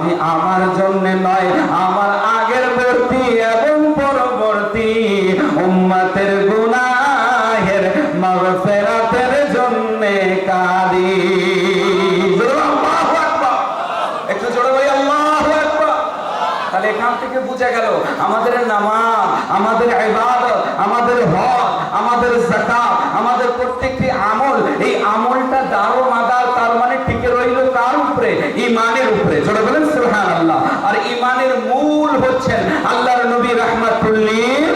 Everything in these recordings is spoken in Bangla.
আমি আমার জন্য নয়, আমার আগের বর্তী এবং পরবর্তী উম্মতের গুনাহের মাগফিরাতের জন্য কাঁদি। একটু জোরে বলি আল্লাহু আকবার। তাহলে এখান থেকে বুঝা গেল আমাদের নামাজ, আমাদের ইবাদত, আমাদের হজ, আমাদের যাকাত, আমাদের প্রত্যেকটি আমল, এই আমলটা দারোমাদার তার মানে টিকে রইল কার উপরে? ঈমানের উপরে। জোরে বলেন সুবহানাল্লাহ। আর ঈমানের মূল হচ্ছেন আল্লাহর নবী রাহমাতুল লিল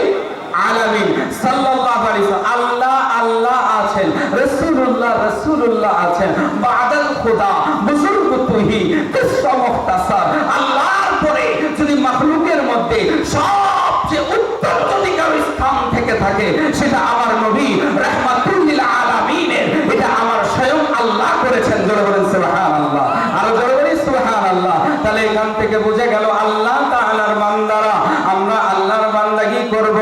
আলামিন সাল্লাল্লাহু আলাইহি ওয়াসাল্লাম। আল্লাহ আল্লাহ আছেন, রাসূলুল্লাহ রাসূলুল্লাহ আছেন, বাদাল খুদা বুজুর্গ তুহি কিসা মুখতাসার। আল্লাহর পরে যদি মাখলুকের মধ্যে সবচেয়ে উত্তরাধিকারী স্থান থেকে থাকে সেটা আমার নবী রাহমাতুল লিল আলামিনের, এটা আমার স্বয়ং আল্লাহ করেছেন। জোরে বলেন সুবহানাল্লাহ। আর জোরে বলেন সুবহানাল্লাহ। তাহলে এখান থেকে বুঝে গেল আল্লাহ তাআলার বান্দারা আমরা আল্লাহর বান্দাগি করব।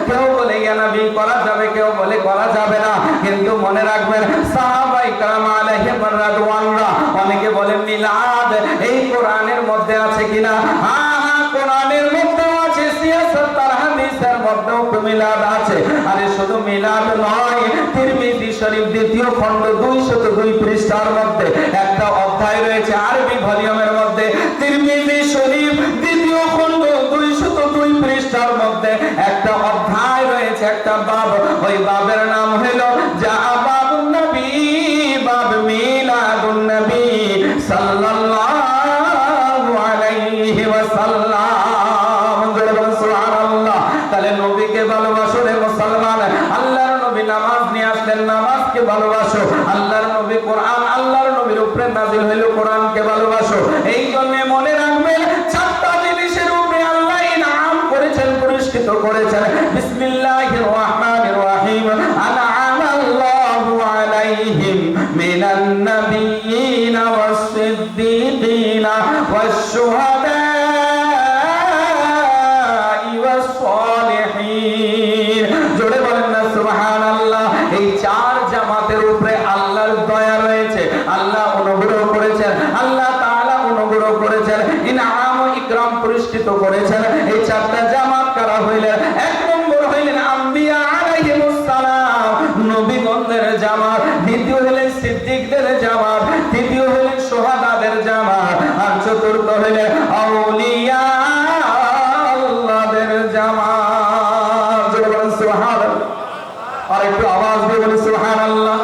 কেউ বলে ইয়া নবী করা যাবে, কেউ বলে করা যাবে না, কিন্তু মনে রাখবেন সাহাবায়ে কেরাম আলাইহিম রাদওয়ানরা অনেকে বলে মিলাদ এই কোরআনের মধ্যে আছে কিনা? হ্যাঁ, কোরআনের মধ্যে আছে, সিয়াসত আর হাদিসের মধ্যেও মিলাদ আছে। আরে শুধু মিলাদ নয়, তিরমিজি শরীফ দ্বিতীয় খণ্ড 202 পৃষ্ঠার মধ্যে একটা অধ্যায় রয়েছে আরবি ভলিউমের মধ্যে। তিরমিজি শরীফ দ্বিতীয় খণ্ড 202 পৃষ্ঠার মধ্যে একটা অধ্যায় রয়েছে, একটা বাব। ওই বাবের নাম হলো যা বাবুন নবী, বাব মিলাদুন নবী সাল্লাল্লাহু আলাইহি ওয়াসাল্লাম। সুবহানাল্লাহ। তাহলে নবীকে ভালোবাসো রে মুসলমান। আল্লাহর নবী নামাজ নিয়ে আসলেন, নামাজকে ভালোবাসো। আল্লাহর নবী কোরআন, আল্লাহর নবীর উপরে নাযিল হইল কোরআনকে ভালোবাসো। এই জন্য মনে রাখবেন চারটা জিনিসের উপরে আল্লাহ ইনাম করেছেন, পুরস্কৃত করেছেন। বিসমিল্লাহির রহমানির রহিম। আনআমাল্লাহু আলাইহিম মিনান নাবিয়্যিনা ওয়াস সিদ্দীকিনা ওয়াশ শুহাদা ওয়াস সালিহিন। জোরে বলেন না সুবহানাল্লাহ। এই চার জামাতের উপরে আল্লাহর দয়া রয়েছে, আল্লাহ অনুগ্রহ করেছেন, আল্লাহ তাআলা অনুগ্রহ করেছেন, ইনআম ও ইকরাম পুরস্কৃত করেছেন। এই চারটা জামাত কারা হইলেন? এক নম্বর হইলেন আম্বিয়া আলাইহিমুস সালাম, নবীগণদের জামাত। দ্বিতীয় হইলেন সিদ্দিকদের জামাত, তৃতীয় হইলেন শুহাদাদের জামাত, আর চতুর্থ হইলেন আউলিয়া আল্লাহদের জামাত। জোরে বলেন সুবহানাল্লাহ। আর একটু আওয়াজ দিয়ে বলি সুবহানাল্লাহ।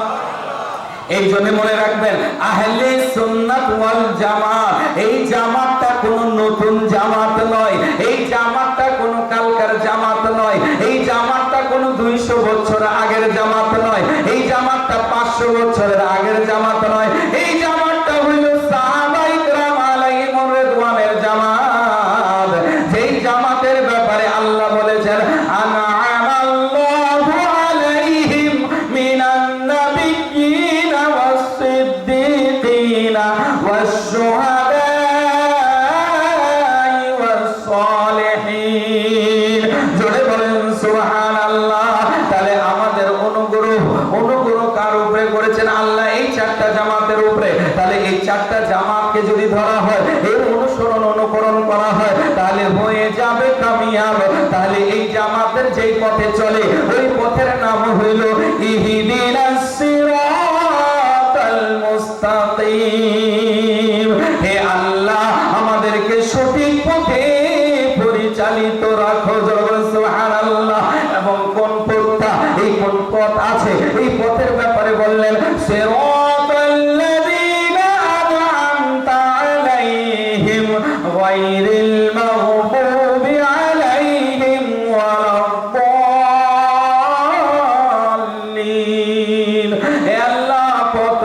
এই জন্য মনে রাখবেন আহলে সুন্নাত ওয়াল জামাত, এই জামাতটা কোনো নতুন জামাত নয়, এই জামাতটা কোনো কালকার জামাত নয়, এই জামাতটা কোনো 200 বছর আগের জামাত নয়, এই জামাতটা 500 বছরের আগের জামাত নয়, এই জামাতটা হইল সাহাবায়ে কেরাম আলাইহিম রিদওয়ানের জামাত। যেই জামাতের ব্যাপারে আল্লাহ বলেছেন আনআমাল্লাহু আলাইহিম মিনান নাবিয়্যিনা ওয়াস সিদ্দীকিনা ওয়াশ শুহাদা ওয়াস সালিহিন। জোরে বলেন সুবহানাল্লাহ। তাহলে আমাদের অনুগ্রহ কার উপরে করেছেন? আল্লাহ এই চারটা জামাতের উপরে। তাহলে এই চারটা জামাতকে যদি ধরা হয়, এর অনুকরণ করা হয়, তাহলে হয়ে যাবে কামিয়াব। তাহলে এই জামাতের যেই পথে চলে ওই পথের নাম হইল ইহদিনাস সিরাতাল মুস্তাকিম। হে আল্লাহ আমাদেরকে সঠিক পথে পরিচালিত রাখো। সুবহানাল্লাহ। এবং কোন পথটা, এই কোন পথ আছে, এই পথের ব্যাপারে বললেন সিরাতাল্লাযীনা আন'আমতা আলাইহিম গায়রিল মাগদুবি আলাইহিম ওয়ালাদ-দাল্লিন। হে আল্লাহ পথ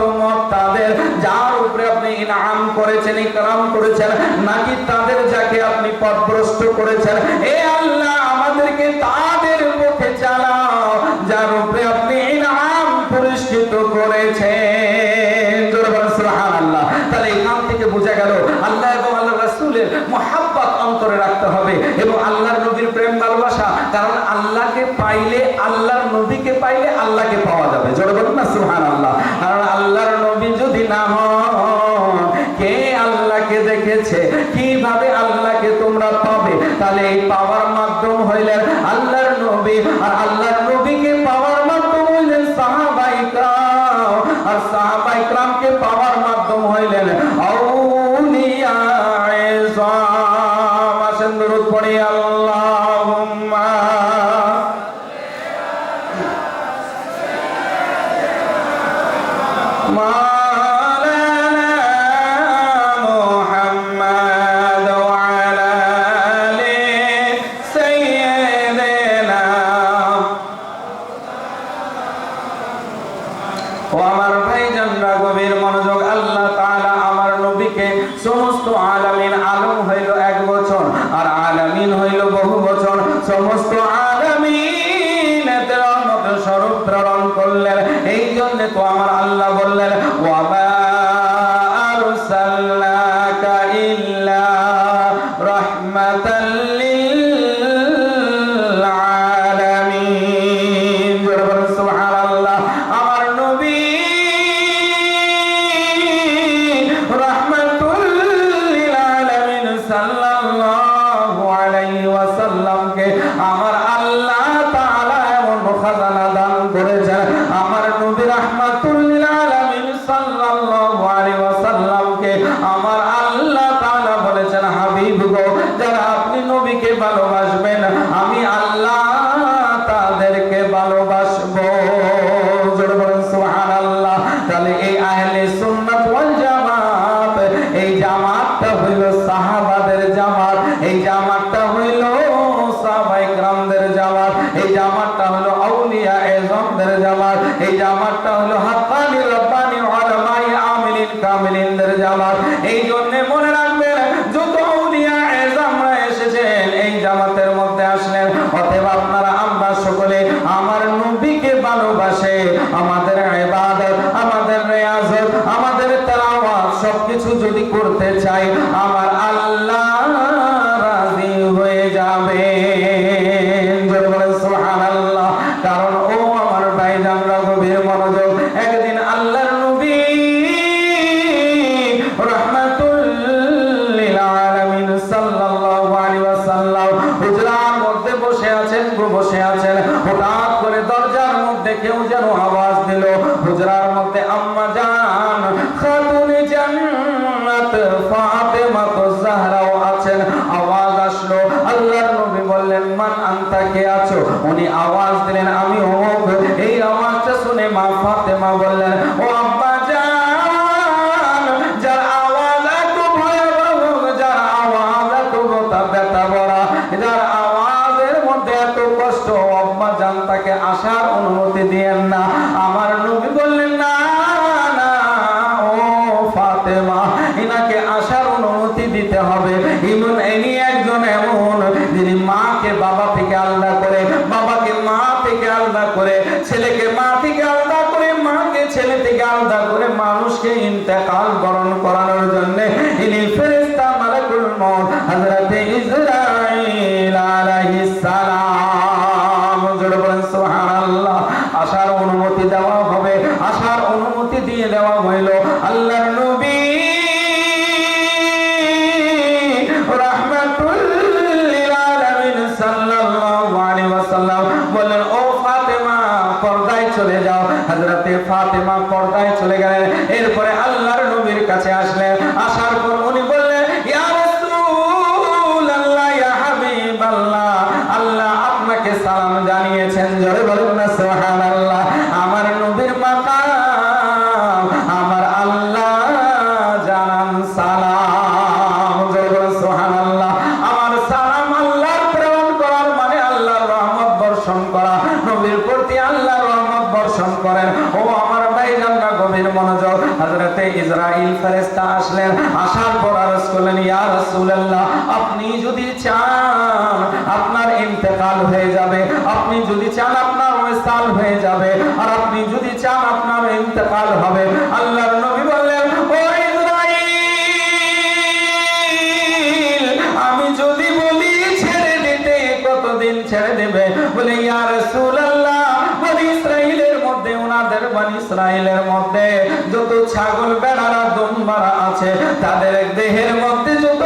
তাদের যার উপরে আপনি ইনআম করেছেন, ইকরাম করেছেন, নাকি তাদের যাকে আপনি পথভ্রষ্ট করেছেন? হে আল্লাহ আমাদেরকে তাদের পথে চালাও যার উপরে আপনি ইনআম পুরস্কৃত করেছেন। জোরে বলেন সুবহানাল্লাহ। তাহলে এখান থেকে বোঝা গেল আল্লাহ এবং আল্লাহর রাসূলের মুহাব্বত অন্তরে রাখতে হবে এবং আল্লাহর নবীর প্রেম ভালোবাসা। কারণ আল্লাহকে পাইলে, আল্লাহর নবীকে পাইলে আল্লাহকে পাওয়া যাবে। জোরে বলুন না সুবহানাল্লাহ। কারণ আল্লাহর নবী যদি না হন, কে আল্লাহকে দেখে দিয়েছে কিভাবে আল্লাহকে তোমরা পাবে। তাহলে এই পাওয়ার মাধ্যম হইলেন আল্লাহর নবী, আর আল্লাহর নবীকে পাওয়ার মাধ্যম হইলেন সাহাবায়ে কেরাম, আর সাহাবায়ে কেরামকে পাওয়ার মাধ্যম হইলেন আউলিয়ায়ে ইজম। আসেন দরুদ পড়ি আল্লাহুম্মা সমস্ত আলামিন, আলম হইল এক বচন আর আলামিন হইল বহু বচন। সমস্ত আলামিন রহমত স্বরূপ প্রেরণ করলেন। এই জন্য তো আমার আল্লাহ বললেন ওয়া মা আরসালনাকা ইল্লা রাহমাতাল লিল আলামিন। সুবহানাল্লাহ। আমার নবী আমার আল্লাহ তাআলা এমন খাজানা দান করেছেন। আমার নবী রাহমাতুল লিল আলামিন সাল্লাল্লাহু আলাইহি ওয়াসাল্লামকে আমার আল্লাহ তাআলা বলেছেন হাবিব গো, যারা আপনি নবীকে ভালোবাসবেন আমি আল্লাহ তাদেরকে ভালোবাসবো। জোরে বলেন সুবহানাল্লাহ। তাহলে এই আহলে সুন্নাত ওয়াল জামাত, এই জামাতটা হইল সাহাবাদের জামাত, এই জামাতটা হইল সাহাবায়ে কেরামদের জামাত, এই জামাতটা হলো আউলিয়া এজমদের জামাত, এই জামাতটা হলো হাক্কানি রব্বানি উলামায়ে আমিলিন কামিলিনদের জামাত। এই জন্য মনে রাখবেন যত আউলিয়া এজমরা এসেছেন এই জামাতের মধ্যে আসলেন। অতএব আপনারা আমরা সকলে আমার নবীকে ভালোবাসে আমাদের ইবাদত, আমাদের রিয়াজত, আমাদের তেলাওয়াত সবকিছু যদি করতে চাই আমার আল্লাহ রাজি হয়ে যাবে। সুবহানাল্লাহ। কারণ ও আমার ভাইজানরা গভীর মনোযোগ, একদিন আল্লাহর নবী রাহমাতুল লিল আলামিন সাল্লাল্লাহু আলাইহি ওয়াসাল্লাম হুজরার মধ্যে বসে আছেন। হঠাৎ করে দরজার মধ্যে কেউ যেন আওয়াজ দিল। হুজরার মধ্যে আম্মা জান খাতুনে জান্নাত ফাতেমা যাহরাও আছেন। আওয়াজ আসলো, আল্লাহর নবী বললেন মান আনতা, কে আছো? উনি আওয়াজ দিলেন আমি অমুক। এই আওয়াজটা শুনে মা ফাতেমা বললেন ও আব্বা জান, যার আওয়াজ এত ভয়াবহ, যার আওয়াজ এত ব্যথা ভরা, যার আওয়াজের মধ্যে এত কষ্ট, আব্বা জান তাকে আসার অনুমতি দিয়েন না। আমার নবী বললেন না না ও ফাতেমা, ইনাকে আসার অনুমতি দিতে হবে। ইনি একজন এমন যিনি মাকে বাবা থেকে আলাদা করে, বাবাকে মা থেকে আলাদা করে, ছেলেকে মা থেকে আলাদা করে, মাকে ছেলে থেকে আলাদা করে মানুষকে ইন্তেকাল বরণ করানোর জন্য ইনি ফেরেশতা মালাকুল মউত হযরত ইসরাঈল আলাইহিস সালাম। জোরে বলেন সুবহানাল্লাহ। আসার অনুমতি দেওয়া হবে, আসার অনুমতি দিয়ে দেওয়া হইল। আল্লাহর নবী রাহমাতুল লিল আলামিন সাল্লাল্লাহু আলাইহি ওয়াসাল্লাম বলেন ও ফাতেমা পর্দায় চলে যাও। হযরতে ফাতেমা পর্দায় চলে গেলেন। এরপরে আল্লাহর নবীর কাছে আসলেন। আসার পর উনি বললেন ইয়া রাসূলুল্লাহ, ইয়া হাবিবাল্লাহ, আল্লাহ আপনাকে সালাম জানিয়েছেন। জোরে বলুন না সুবহানাল্লাহ। আমার নবীর মাকাম আমার আল্লাহ জানান সালাম। জোরে বলুন সুবহানাল্লাহ। আমার সালাম আল্লাহর প্রেরণ করার মানে আল্লাহর রহমত বর্ষণ করা। নবীর প্রতি আল্লাহর রহমত বর্ষণ করেন। ও আমার ভাইজানরা গভীর মনোযোগ। হযরতে ইসরাঈল ফেরেশতা আসলেন। আসার পর আরজ করলেন ইয়া রাসূলুল্লাহ, আপনি যদি চান আপনার ইন্তেকাল হয়ে যাবে, আপনি যদি চান আপনার ওয়াসাল হয়ে যাবে, আর আপনি যদি চান আপনার ইন্তেকাল হবে। আল্লাহর নবী বললেন ও ইসরাঈল, আমি যদি বলি ছেড়ে দিতে কতদিন ছেড়ে দেবে? বলে ইয়া রাসূলুল্লাহ, বনি ইসরাঈলের মধ্যে, ওনাদের বনি ইসরাঈলের মধ্যে যত ছাগল বেড়ারা দুম্বারা আছে তাদের দেহের মধ্যে যত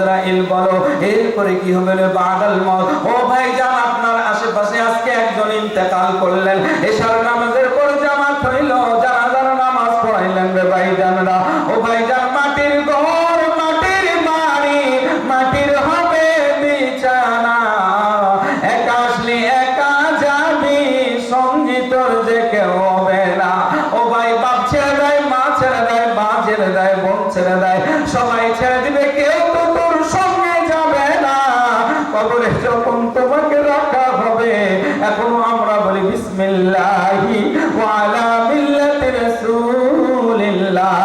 ইসরাইল বলো এরপরে কি হবে বাদাল মওত। ও ভাইজান আপনার আশেপাশে আজকে একজন ইন্তেকাল করলেন, এশার নামাজের পর জামাত হইল, জানাজার নামাজ পড়াইলেন রে ভাইজানরা। ও ভাইজান মাটির ঘর, মাটির বাড়ি, মাটির হবে বিছানা, একা আসলি একা যাবি, সঙ্গী তোর যে কেউ হবে না। ও ভাই বাপ ছেড়ে দেয়, মা ছেড়ে দেয়, মা ছেড়ে দেয়, বোন ছেড়ে দেয়, সবাই ছেড়ে দিবে, কেউ তো তোর সঙ্গে যাবে না। কবরে যখন তোমাকে রাখা হবে, এখনো আমরা বলি বিসমিল্লাহি ওয়া আলা মিল্লাতি রাসূলিল্লাহ,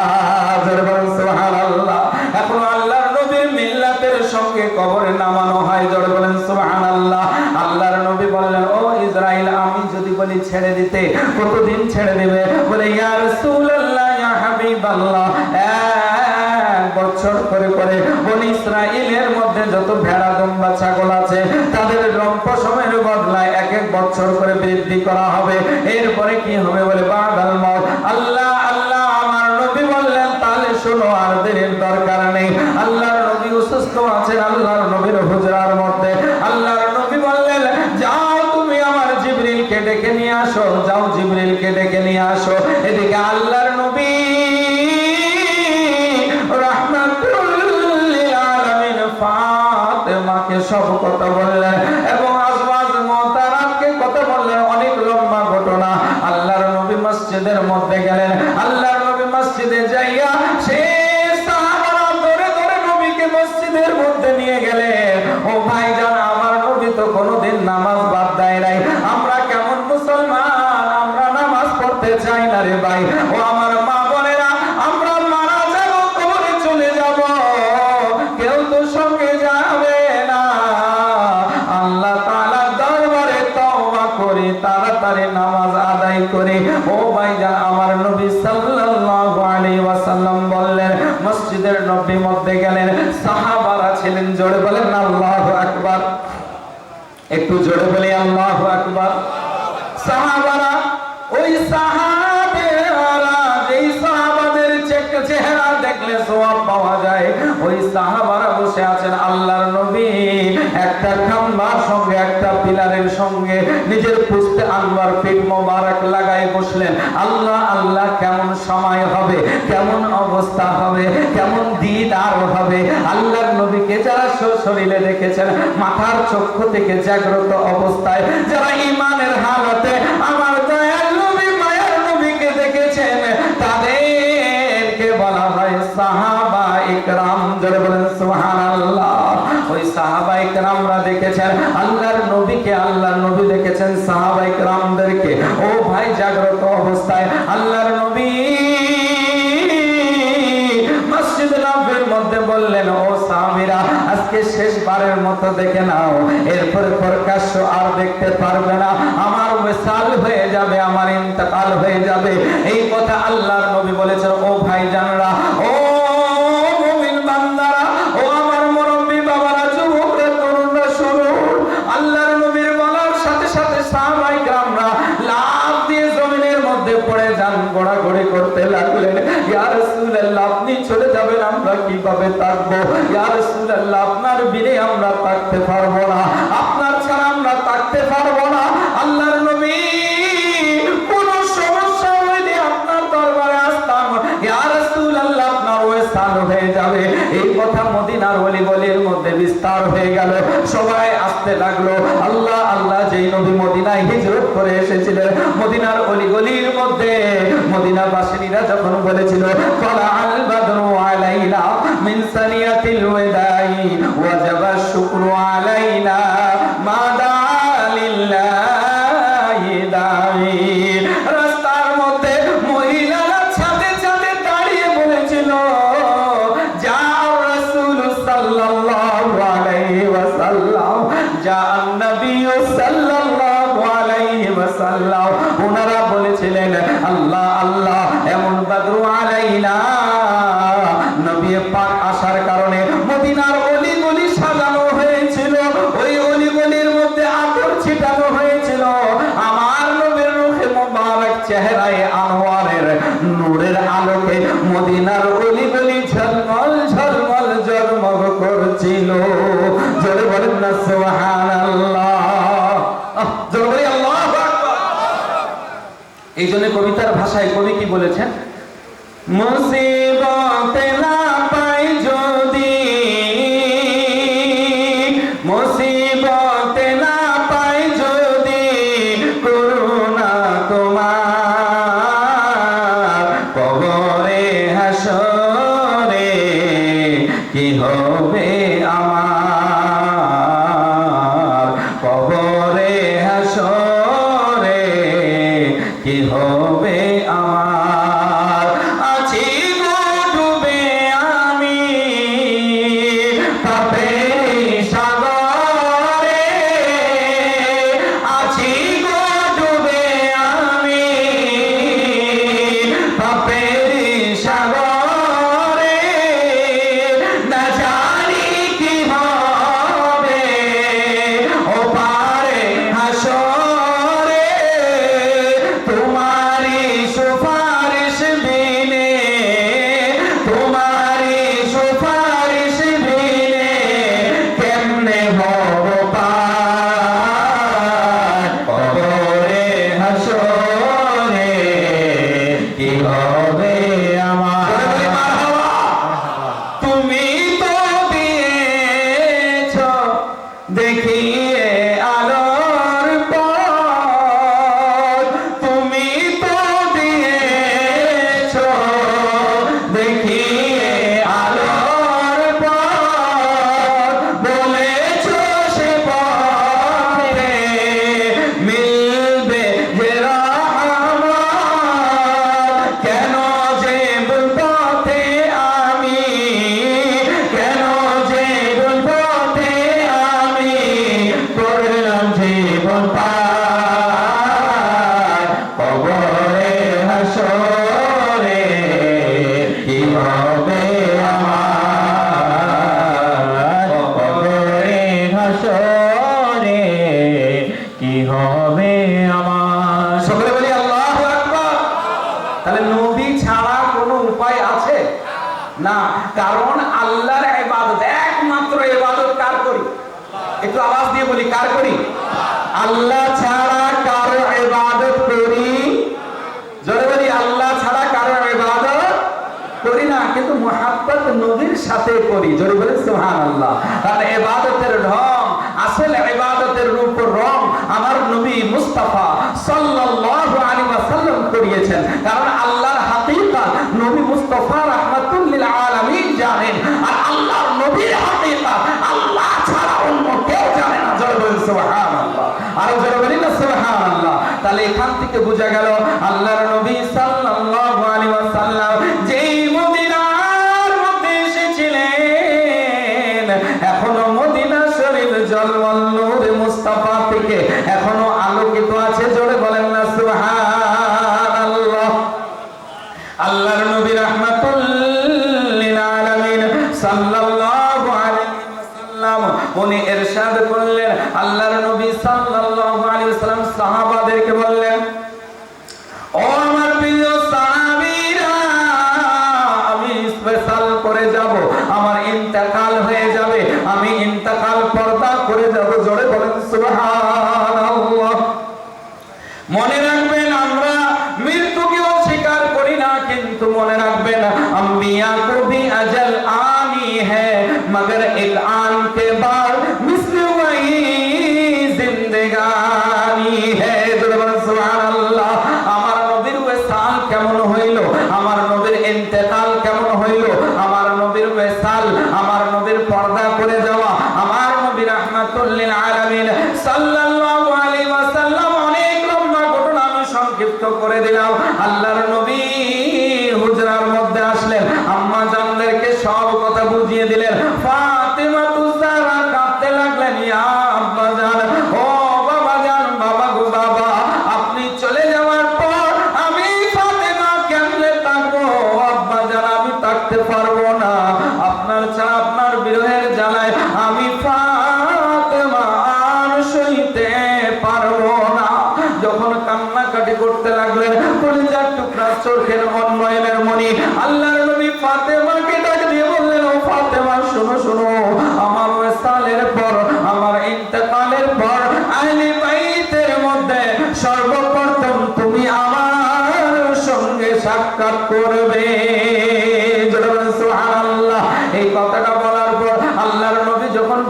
সুবহানাল্লাহ। এখনো আল্লাহর নবীর মিল্লাতের সঙ্গে কবরে নামানো হয়, জোরে বলেন সুবহানাল্লাহ। আল্লাহর নবী বললেন, ও ইসরাইল আমি যদি বলি ছেড়ে দিতে কতদিন ছেড়ে দেবে? বলে ইয়া রাসূলুল্লাহ, ইয়া হাবিবাল্লাহ, 1 বছর করে করে বনি ইসরাইলের মধ্যে যত ভেড়া দুম্বা ছাগল আছে তাদের পশমের বদলায় 1 বছর করে বৃদ্ধি করা হবে। এরপরে কি হবে? বলে বাদাল মওত। আল্লাহ আল্লাহ আমার নবী বললেন, তাহলে শোনো আর দেরির দরকার নেই। আল্লাহর নবী অসুস্থ আছেন আল্লাহর নবীর হুজরার মধ্যে। আল্লাহর নবী বললেন, যাও তুমি আমার জিবরিলকে ডেকে নিয়ে আসো, যাও জিবরিলকে ডেকে নিয়ে আসো। এদিকে আল্লাহর নবী রাহমাতুল লিল আলামিন ফাতেমাকে সব কথা বললেন এবং আজওয়াজ মুহতারামকে কথা বললেন। অনেক লম্বা ঘটনা। আল্লাহর নবী মসজিদের মধ্যে গেলেন। আল্লাহর নবী মসজিদে যাইয়া সে সাহাবারা ধরে ধরে নবীকে মসজিদের মধ্যে নিয়ে গেলেন। ও ভাইজান আমার নবী তো কোনোদিন নামাজ বাদ দেয় নাই। আমরা কেমন মুসলমান, আমরা নামাজ পড়তে চাই না রে ভাই। ও আমার মা বোনেরা, আমরা মারা যাব, কবরে চলে যাব, কেউ তো সঙ্গে যাবে না। আল্লাহ তাআলার দরবারে তওবা করি, তাড়াতাড়ি নামাজ আদায় করি। ও ভাইজান আমার নবী সাল্লাল্লাহু আলাইহি ওয়াসাল্লাম বললেন, মসজিদের নবী মধ্যে গেলেন, সাহাবারা ছিলেন, জোরে বলেন আল্লাহু আকবার, একটু জোরে বলি আল্লাহু আকবার। সাহাবারা, ওই সাহাবেরা, যেই সাহাবাদের চেহারা দেখলে সওয়াব পাওয়া যায়, ওই সাহাবারা বসে আছেন। আল্লাহর নবী একটা খাম্বার সঙ্গে একটা পিলারের সঙ্গে নিজের পুস্তে আনওয়ার পিঠ মোবারক লাগাই বসলেন। আল্লাহ আল্লাহ, কেমন সময় হবে, কেমন অবস্থা হবে, কেমন দিদার হবে। আল্লাহর নবীকে যারা শরীরে দেখেছেন, মাথার চক্ষু থেকে জাগ্রত অবস্থায় যারা ঈমানের হালতে আমার দয়াল নবী মায়ার নবীকে দেখেছেন, তাদেরকে বলা হয় সাহাবা ইকরাম, জোরে বলেন সুবহানাল্লাহ। ওই সাহাবা ইকরামরা দেখেছেন আল্লাহর নবীকে, আল্লাহর নবী দেখেছেন সাহাবা ইকরামদেরকে। ও ভাই, জাগ্রত অবস্থায় আল্লাহর নবী মসজিদ নববীর মধ্যে বললেন, ও সাহাবীরা, আজকে শেষবারের মতো দেখে নাও, এরপরে প্রকাশ্য আর দেখতে পারবে না, আমার ওয়াসাল হয়ে যাবে, আমার ইন্তেকাল হয়ে যাবে। এই কথা আল্লাহর নবী বলেছেন। ও ভাইজানরা, ও মুমিন বান্দারা, ও আমার মুরব্বি বাবারা, যুবকরা, তরুণরা, শুনুন। আল্লাহর নবীর বলার সাথে সাথে সাহাবায়ে কেরামরা লাফ দিয়ে জমিনের মধ্যে পড়ে যান, গোড়াগড়ি করতে লাগলেন। ইয়া রাসূলুল্লাহ, আপনি চলে যাবেন, আমরা কিভাবে থাকবো? ইয়া রাসূলুল্লাহ, আপনার বিনে আমরা থাকতে পারবো না, আপনার ছাড়া আমরা থাকতে পারবো না। আল্লাহর নবী, কোন সমস্যা হইলে আপনার দরবারে আসতাম, ইয়া রাসূলুল্লাহ, আপনার ওয়াসাল হয়ে যাবে। এই কথা মদিনার অলি গলির মধ্যে বিস্তার হয়ে গেল। সবাই আসতে লাগলো। আল্লাহ আল্লাহ, যেই নবী মদিনায় হিজরত করে এসেছিলেন, মদিনার অলি গলির মধ্যে মদিনাবাসীরা যখন বলেছিল, ফালাল বাদরু আলাইনা মিন সানিয়াতিল ওয়াদাই ওয়াজাবা শুকরু আলাইনা মা দালিল্লাহি দাই। রাস্তার মধ্যে মহিলারা ছাদে ছাদে দাঁড়িয়ে বলেছিল, যাও রাসূল সাল্লাল্লাহু আলাইহি ওয়াসাল্লাম, যা নবী সাল্লাল্লাহু আলাইহি ওয়াসাল্লাম। ওনারা বলেছিলেন, আল্লাহ আল্লাহ, এমন বাদরু আলাইনা, নবী পাক আসার কারণে মদিনার অলি গলি সাজানো হয়েছিল। ওই অলি ছিল। জোরে বলেন না সুবহানাল্লাহ। জোরে বলি আল্লাহু আকবার। এই জন্য কবিতার ভাষায় কবি কি বলেছেন, মুসিবতে না পাই যদি, মুসিবতে না পাই যদি করুণা তোমার, কবরে হাসরে কি হবে আমার, কবরে হাসরে কি হবে আমার। আছি গো ডুবে আমি পাপের সাগরে, আছি গো ডুবে আমি পাপের সাগরে, না জানি কি হবে ও পারে হাসরে, তোমারি সুপারিশ বিনে, তোমারি সুপারিশ বিনে কেমনে হব পার, কবরে হাসরে কি হবে আমার। তুমি তো দিয়েছ দেখিয়ে আলোর পথ, তুমি তো দিয়েছ দেখিয়ে আলোর পথ, বলেছ সে পথে মিলবে যে রহমত, কেন যে ভুল পথে আমি, কেন যে ভুল পথে আমি করলাম জীবন পার, কবরে হাসরে কি হবে আমার, কবরে হাসরে কি হবে আমার। সকলে বলি আল্লাহু আকবার। তাহলে নবী ছাড়া কোনো উপায় আছে না, কারণ আল্লাহর ইবাদত, একমাত্র ইবাদত কার করি, একটু আওয়াজ দিয়ে বলি কার করি, আল্লাহ ছাড়া কারো ইবাদত করি, জোরে বলি আল্লাহ ছাড়া কারো ইবাদত করি না, কিন্তু মুহাব্বত নবীর সাথে করি, জোরে বলি সুবহানাল্লাহ। কারণ ইবাদতের ঢং, আসল ইবাদতের রূপ রং আমার নবী মুস্তাফা সাল্লাল্লাহু আলাইহি ওয়াসাল্লাম করিয়েছেন। কারণ আল্লাহর হাকিকত নবী মুস্তাফা রাহমাতুল লিল আলামিন জানেন, আর আল্লাহর নবীর হাকিকত আল্লাহ ছাড়া অন্য কেউ জানে না। জোরে বলি সুবহানাল্লাহ, আর জোরে বলি না সুবহানাল্লাহ। তাহলে এখান থেকে বোঝা গেল আল্লাহর নবী সাল্লাল্লাহু আলাইহি ওয়াসাল্লাম যেই মদিনার মধ্যে এসেছিলেন, এখনো মদিনা শরীফ জলওয়াল নূর মুস্তাফা থেকে এখনো আলোকিত আছে। জোরে বলেন না সুবহানাল্লাহ। আল্লাহর নবী রাহমাতুল লিল আলামিন সাল্লাল্লাহু আলাইহি ওয়াসাল্লাম উনি ইরশাদ করলেন, আল্লাহর নবী সাল্লাল্লাহু আলাইহি ওয়াসাল্লাম সাহাবাদেরকে বললেন, ও আমার প্রিয় সাহাবীরা, আমি স্পেশাল করে যাব, আমার ইন্তেকাল হয়ে যাবে, আমি ইন্তেকাল পর্দা করে যাব। জোরে বলেন সুবহানাল্লাহ। মনে রাখবেন আমরা মৃত্যুকে অস্বীকার করি না, কিন্তু মনে রাখবেন अंबिया को भी अजल आनी है, मगर एक आन के बाद मिस्ल वही जिंदगानी है। सुभान अल्लाह। আমার নবীর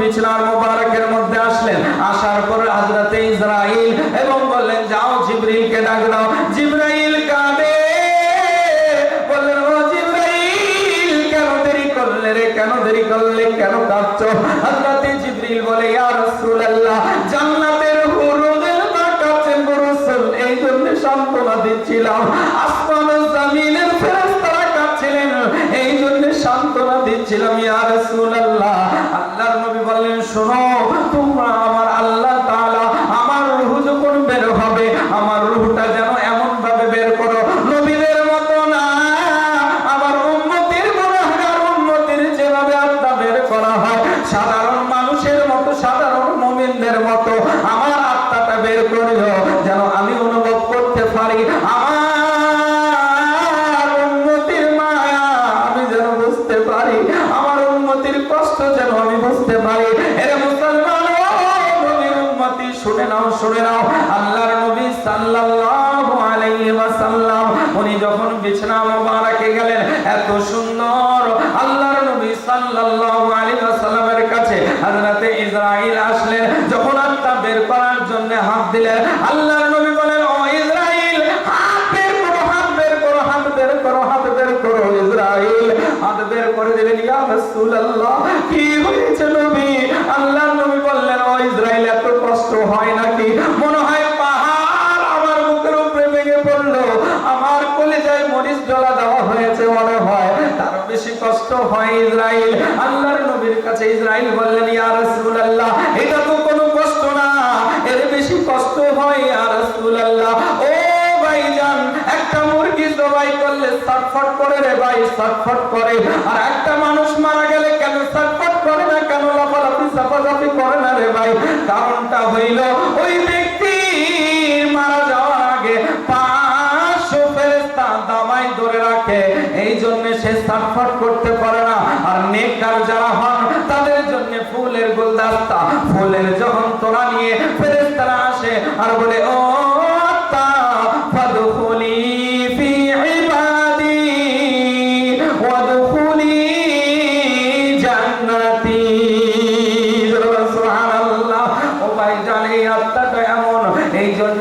বিছানার মোবারকের মধ্যে আসলেন, আসার পর হযরত ইসরাইল এবং বললেন যাও জিবরিলকে ডাক দাও। জিবরাইল কাঁদে, বললেন ও জিবরাইল কেন দেরি করলে রে, কেন দেরি করলে, কেন কাঁদছো? হযরত জিবরিল বলে ইয়া রাসূলুল্লাহ জান্নাতের হুরুদের কাঁদছেন গো রাসূল, এই জন্য সান্ত্বনা দিচ্ছিলাম। আসমান ও জমিনের ফেরেশতারা কাঁদছিলেন, এই জন্য সান্ত্বনা দিচ্ছিলাম ইয়া রাসূলুল্লাহ। আল্লাহর নবী বললেন শোনো, তোমরা আমার আল্লাহ তাআলা আমার রূহ যখন বের হবে, আমার রূহটা যেন এমন ভাবে বের করো নবীদের মতো না, আমার উম্মতের গুনাহগার উম্মতের যেভাবে আত্মা বের করা হয় সাধারণ মানুষের মতো, সাধারণ মুমিনদের মতো আমার আত্মাটা বের করিও, যেন আমি অনুভব করতে পারি আমার উম্মতের মায়া আমি যেন বুঝতে পারি, আমার উম্মতের কষ্ট যেন আমি বুঝতে পারি। এরে মুসলমান নবীর উম্মতি শুনে নাও, শুনে নাও। আল্লাহর নবী সাল্লাল্লাহু আলাইহি ওয়াসাল্লাম উনি যখন বিছানা মোবারকে গেলেন, এত সুন্দর আল্লাহর নবী সাল্লাল্লাহু আলাইহি ওয়াসাল্লামের কাছে হযরত ইসরাইল আসলেন, যখন আত্মা বের করার জন্য হাত দিলেন, আল্লাহর নবী বলেন ও ইসরাইল হাত বের করো, হাত বের করো, হাত বের করো, হাত বের করো। ইসরাইল হাত বের করে দিলেন। ইয়া রাসূলুল্লাহ কি হয়েছে নবী? আল্লাহর নবী বললেন ও ইসরাইল এত কষ্ট হয় নাকি? মনে হয় পাহাড় আমার বুকের উপরে ভেঙে পড়লো, আমার কলিজায় মরিচ জ্বালা দেওয়া হয়েছে মনে হয়, তার বেশি কষ্ট হয় ইসরাইল। আল্লাহর নবীর কাছে ইসরাইল বললেন ইয়া রাসূলুল্লাহ এটা তো কোনো কষ্ট না, এর বেশি কষ্ট হয় ইয়া রাসূলুল্লাহ। ও ভাইজান একটা মুরগি জবাই করলে ছটফট করে রে ভাই, ছটফট করে, আর একটা মানুষ মারা গেলে কেন ছটফট করে না, কেন লাফালাফি চাপাচাপি করে না রে ভাই? কারণটা হইল ওই ব্যক্তি মারা যাওয়ার আগে 500 ফেরেশতা দামাই ধরে রাখে, এই জন্য সে ছটফট করতে পারে না। আর নেককার যারা হন তাদের জন্য ফুলের গুলদস্তা, ফুলের যখন তোড়া নিয়ে ফেরেশতারা আসে আর বলে ও আত্মা ফাদখুলি ফি ইবাদি ওয়াদখুলি জান্নাতি। সুবহানাল্লাহ। ও ভাই জানে আত্মাটা এমন, এই জন্য